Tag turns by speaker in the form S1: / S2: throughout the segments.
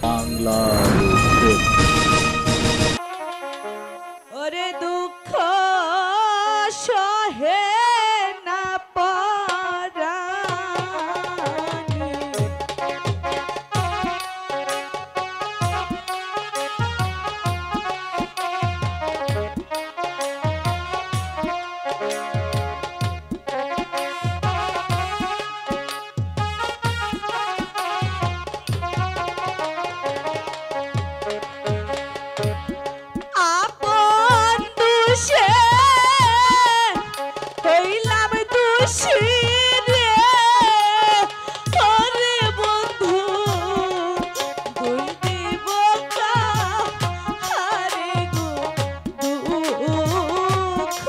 S1: বাংলার উত্তর।
S2: ওরে দুঃখ সহে না পরাণে, আপন দুষে হইলাম দোষী রে, ওরে বন্ধু দোষ দিব কাহারে গো দুঃখ।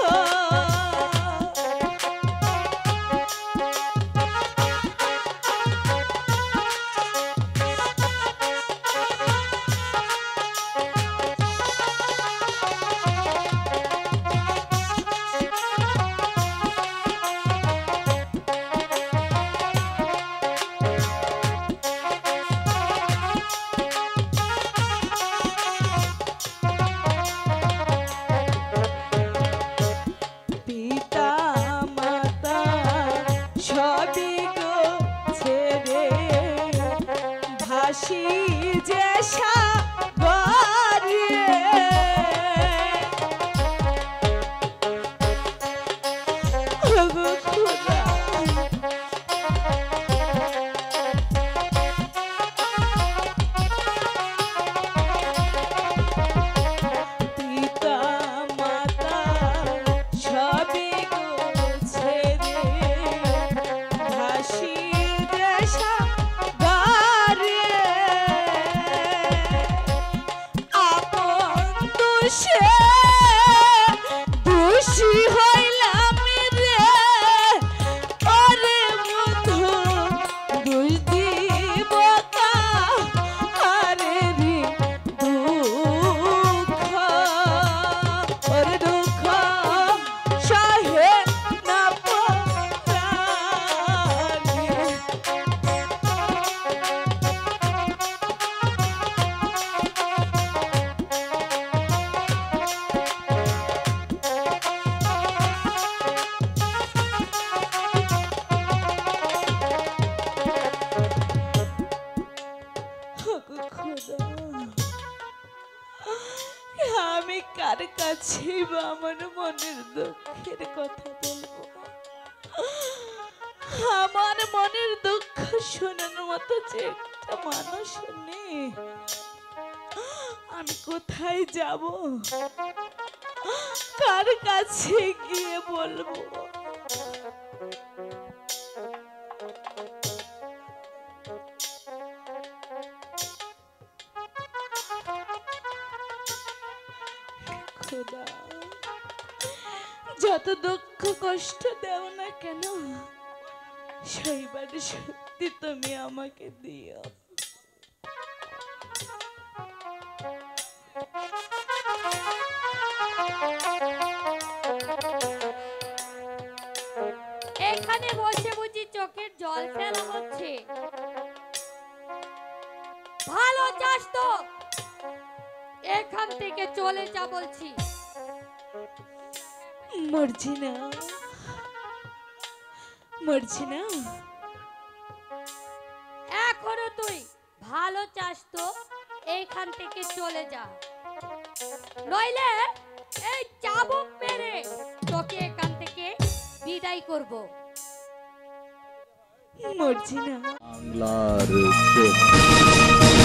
S2: পিতা মাতা সবই গো ছেড়ে ভাসি যে সাগরে, ওগো খোদা পিতা মাতা সবই গো ছেড়ে ভাসি যে সাগরে, আপন দোষে দোষী হইলাম রে, ওরে বন্ধু দোষ দিব কাহারে রে দুঃখ। ওরে দুঃখ সহে না পরাণে, ওগো খোদা আমি কার কাছে বা আমার মনের দুঃখের কথা বলবো? আমার মনের দুঃখ শোনার মতো যে একটা মানুষ নেই। আমি কোথায় যাব, কার কাছে গিয়ে বলবো? খোদা যত দুঃখ কষ্ট দেও না কেন, সেইবার সত্যি তুমি আমাকে দিও।
S3: এখানে বসে বুঝি চোখের জল ফেলা হচ্ছে? ভালো চাস তো এখান থেকে চলে যা বলছি।
S2: মরছি না, মরছি না।
S3: এখনো তুই ভালো চাস তো এখান থেকে চলে যা, নইলে এই চাবুক মেরে তোকে এখান থেকে বিদায় করব।
S2: মরছি না।
S1: বাংলার উত্তর।